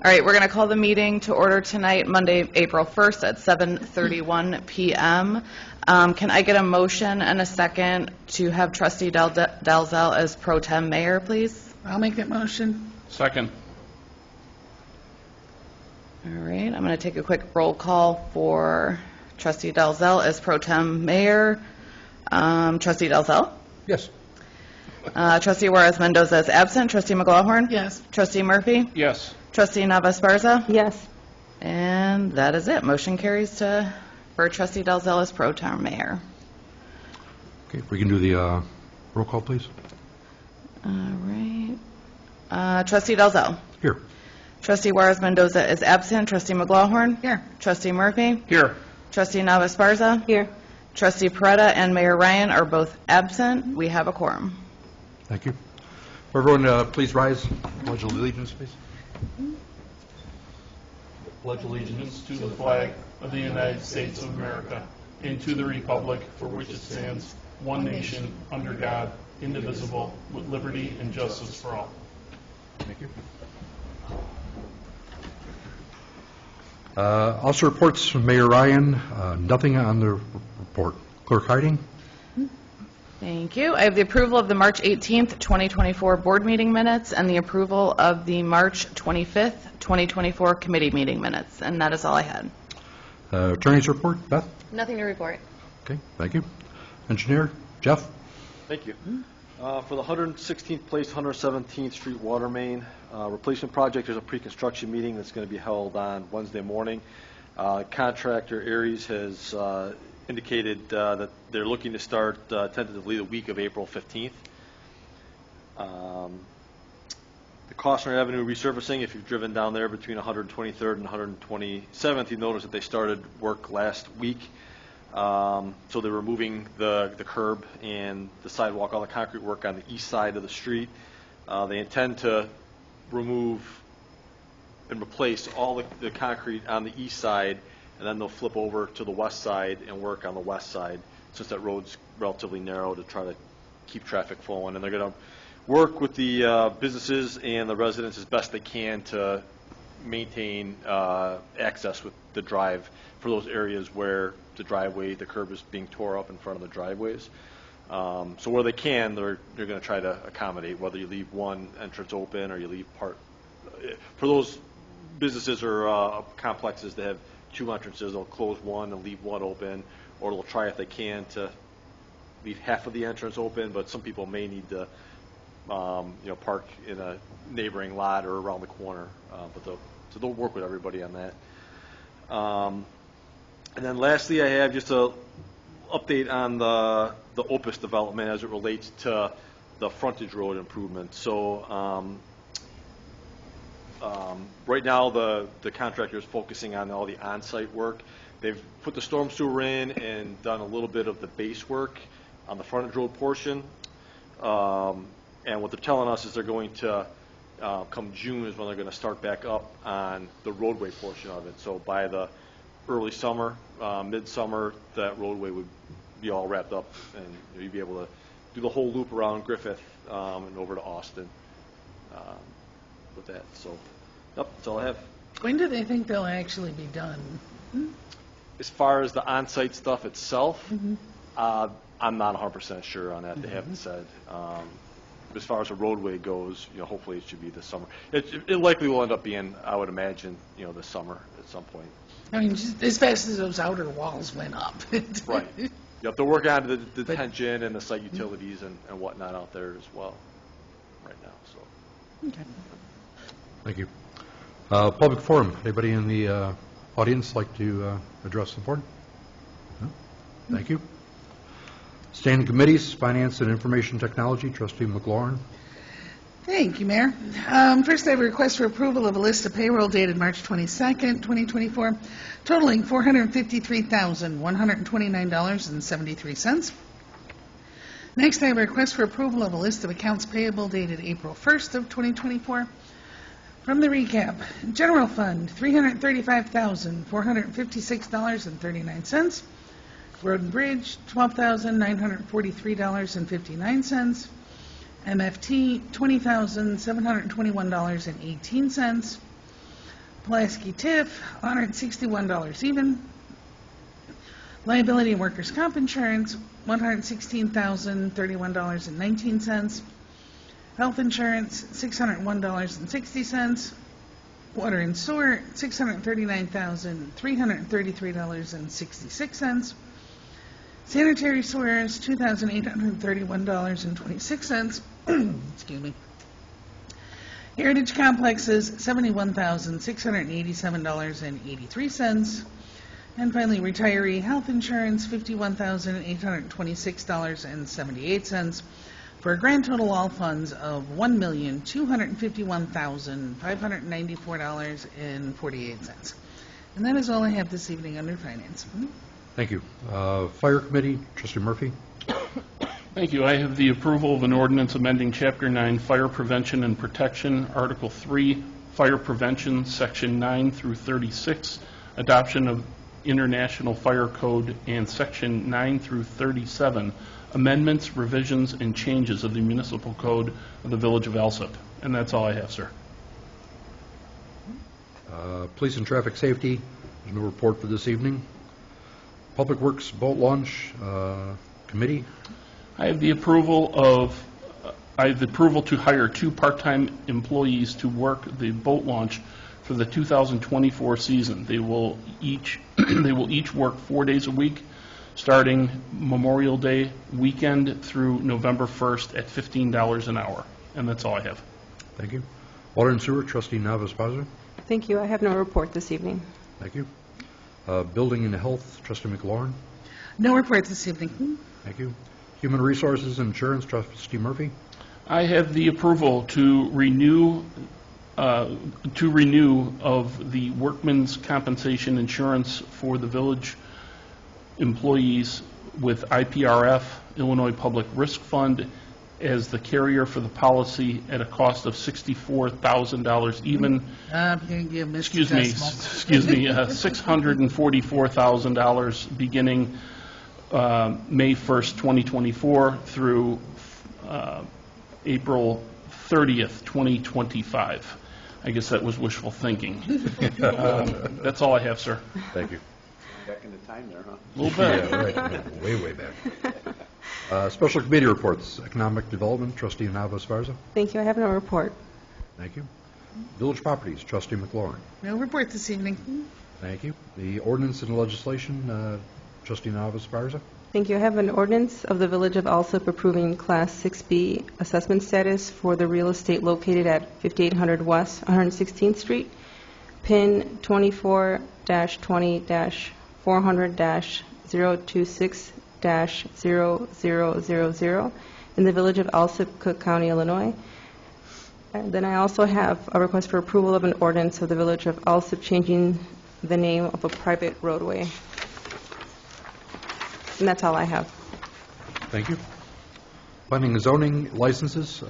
All right, we're going to call the meeting to order tonight, Monday, April 1st at 7:31 p.m. Can I get a motion and a second to have Trustee Dalzell as pro tem mayor, please? I'll make that motion. Second. All right, I'm going to take a quick roll call for Trustee Dalzell as pro tem mayor. Trustee Dalzell? Yes. Trustee Juarez Mendoza is absent. Trustee McLaughlin? Yes. Trustee Murphy? Yes. Trustee Nava-Esparza? Yes. And that is it. Motion carries for Trustee Dalzell as pro tem mayor. Okay, if we can do the roll call, please. All right. Trustee Dalzell? Here. Trustee Juarez Mendoza is absent. Trustee McLaughlin? Here. Trustee Murphy? Here. Trustee Nava-Esparza? Here. Trustee Peretta and Mayor Ryan are both absent. We have a quorum. Thank you. Everyone, please rise. Pledge of allegiance, please. Pledge allegiance to the flag of the United States of America and to the republic for which it stands, one nation, under God, indivisible, with liberty and justice for all. Thank you. Also reports from Mayor Ryan. Nothing on the report. Clerk Hiding? Thank you. I have the approval of the March 18th, 2024 board meeting minutes and the approval of the March 25th, 2024 committee meeting minutes, and that is all I had. Attorney's report. Beth? Nothing to report. Okay, thank you. Engineer? Jeff? Thank you. For the 116th Place, 117th Street water main replacement project, there's a pre-construction meeting that's going to be held on Wednesday morning. Contractor Aries has indicated that they're looking to start tentatively the week of April 15th. The Costner Avenue resurfacing, if you've driven down there between 123rd and 127th, you notice that they started work last week. So they're removing the curb and the sidewalk, all the concrete work on the east side of the street. They intend to remove and replace all the concrete on the east side, and then they'll flip over to the west side and work on the west side, since that road's relatively narrow, to try to keep traffic flowing. And they're going to work with the businesses and the residents as best they can to maintain access with the drive for those areas where the curb is being tore up in front of the driveways. So where they can, they're going to try to accommodate, whether you leave one entrance open or you leave part. For those businesses or complexes that have two entrances, they'll close one and leave one open, or they'll try, if they can, to leave half of the entrance open, but some people may need to park in a neighboring lot or around the corner, so they'll work with everybody on that. And then lastly, I have just a update on the Opus development as it relates to the frontage road improvement. So right now the contractor is focusing on all the on-site work. They've put the storm sewer in and done a little bit of the base work on the frontage road portion. And what they're telling us is they're going to, come June is when they're going to start back up on the roadway portion of it. So by the early summer, midsummer, that roadway would be all wrapped up, and you'd be able to do the whole loop around Griffith and over to Austin with that. So, yep, that's all I have. When do they think they'll actually be done? As far as the on-site stuff itself, I'm not 100% sure on that. They haven't said. As far as the roadway goes, hopefully it should be this summer. It likely will end up being, I would imagine, this summer at some point. I mean, just as fast as those outer walls went up. Right. Yep, they're working on the detention and the site utilities and whatnot out there as well right now. So. Okay. Thank you. Public forum. Anybody in the audience like to address the board? No? Thank you. Standing committees, Finance and Information Technology, Trustee McLaurin. Thank you, Mayor. First, I have a request for approval of a list of payroll dated March 22nd, 2024, totaling $453,129.73. Next, I have a request for approval of a list of accounts payable dated April 1st of 2024. From the recap, General Fund, $335,456.39. Road and Bridge, $12,943.59. MFT, $20,721.18. Pulaski TIF, $161 even. Liability and workers' comp insurance, $116,031.19. Health insurance, $601.60. Water and sewer, $639,333.66. Sanitary sewers, $2,831.26. Excuse me. Heritage complexes, $71,687.83. And finally, retiree health insurance, $51,826.78, for a grand total all funds of $1,251,594.48. And that is all I have this evening under finance. Thank you. Fire Committee, Trustee Murphy. Thank you. I have the approval of an ordinance amending Chapter 9, Fire Prevention and Protection, Article 3, Fire Prevention, Section 9 through 36, adoption of International Fire Code, and Section 9 through 37, amendments, revisions, and changes of the Municipal Code of the Village of Alsip. And that's all I have, sir. Police and Traffic Safety, there's no report for this evening. Public Works Boat Launch Committee. I have the approval to hire 2 part-time employees to work the boat launch for the 2024 season. They will each work 4 days a week, starting Memorial Day weekend through November 1st at $15 an hour. And that's all I have. Thank you. Water and Sewer, Trustee Navas-Pazzo. Thank you. I have no report this evening. Thank you. Building and Health, Trustee McLaurin. No report this evening. Thank you. Human Resources and Insurance, Trustee Murphy. I have the approval to renew of the workman's compensation insurance for the village employees with IPRF, Illinois Public Risk Fund, as the carrier for the policy at a cost of $64,000 even. Excuse me, $644,000 beginning May 1st, 2024 through April 30th, 2025. I guess that was wishful thinking. That's all I have, sir. Thank you. Back in the time there, huh? A little bit. Yeah, right. Way back. Special Committee Reports, Economic Development, Trustee Navas-Pazzo. Thank you. I have no report. Thank you. Village Properties, Trustee McLaurin. No report this evening. Thank you. The Ordinance and Legislation, Trustee Navas-Pazzo. Thank you. I have an ordinance of the Village of Alsip approving Class 6B assessment status for the real estate located at 5800 West 116th Street, PIN 24-20-400-026-0000 in the Village of Alsip, Cook County, Illinois. And then I also have a request for approval of an ordinance of the Village of Alsip changing the name of a private roadway. And that's all I have. Thank you. Planning and Zoning Licenses,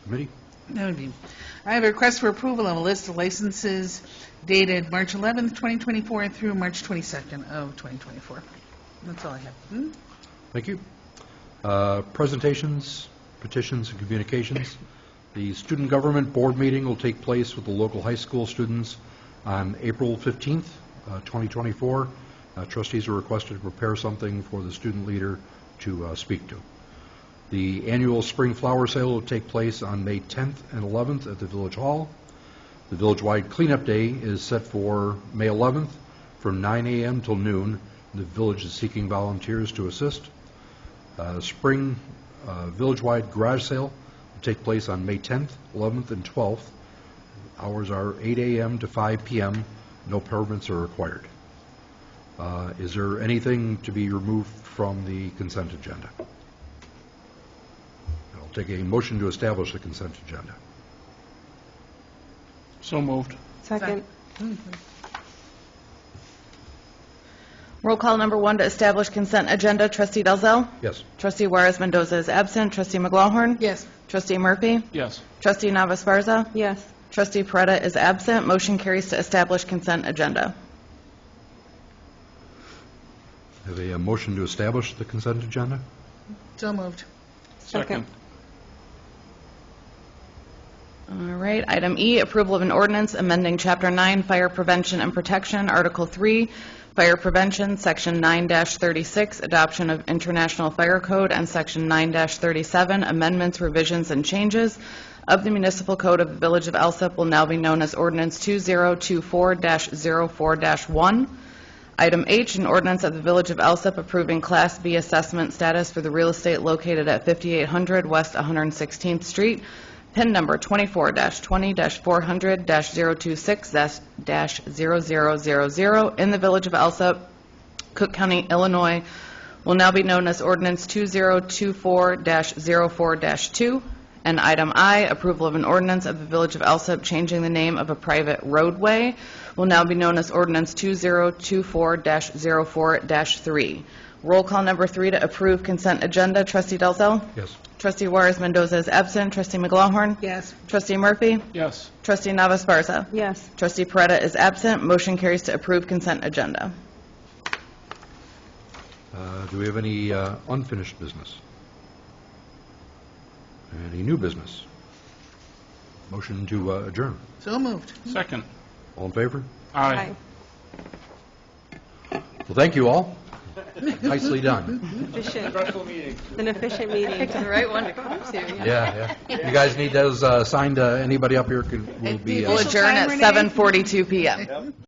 Committee. That would be. I have a request for approval of a list of licenses dated March 11th, 2024 through March 22nd of 2024. That's all I have. Thank you. Presentations, petitions, and communications. The Student Government Board meeting will take place with the local high school students on April 15th, 2024. Trustees are requested to prepare something for the student leader to speak to. The annual spring flower sale will take place on May 10th and 11th at the Village Hall. The village-wide cleanup day is set for May 11th from 9 a.m. till noon. The village is seeking volunteers to assist. Spring village-wide garage sale will take place on May 10th, 11th, and 12th. Hours are 8 a.m. to 5 p.m. No permits are required. Is there anything to be removed from the consent agenda? I'll take a motion to establish the consent agenda. So moved. Second. Roll call number 1 to establish consent agenda. Trustee Dalzell? Yes. Trustee Juarez Mendoza is absent. Trustee McLaughlin? Yes. Trustee Murphy? Yes. Trustee Navas-Barza? Yes. Trustee Peretta is absent. Motion carries to establish consent agenda. Have a motion to establish the consent agenda? So moved. Second. All right, item E, approval of an ordinance amending Chapter 9 Fire Prevention and Protection, Article 3, Fire Prevention, Section 9-36, Adoption of International Fire Code, and Section 9-37, Amendments, Revisions, and Changes of the Municipal Code of the Village of Alsip will now be known as Ordinance 2024-04-1. Item H, an ordinance of the Village of Alsip approving Class B assessment status for the real estate located at 5800 West 116th Street, PIN number 24-20-400-026-0000 in the Village of Alsip, Cook County, Illinois, will now be known as Ordinance 2024-04-2. And item I, approval of an ordinance of the Village of Alsip changing the name of a private roadway, will now be known as Ordinance 2024-04-3. Roll call number 3 to approve consent agenda. Trustee Dalzell? Yes. Trustee Juarez Mendoza is absent. Trustee McGlawhorn? Yes. Trustee Murphy? Yes. Trustee Navas Barza? Yes. Trustee Peretta is absent. Motion carries to approve consent agenda. Do we have any unfinished business? Any new business? Motion to adjourn. So moved. Second. All in favor? Aye. Well, thank you all. Nicely done. Efficient. An efficient meeting. Picked the right one to come to. Yeah, yeah. You guys need those signed, anybody up here will be... We'll adjourn at 7:42 PM.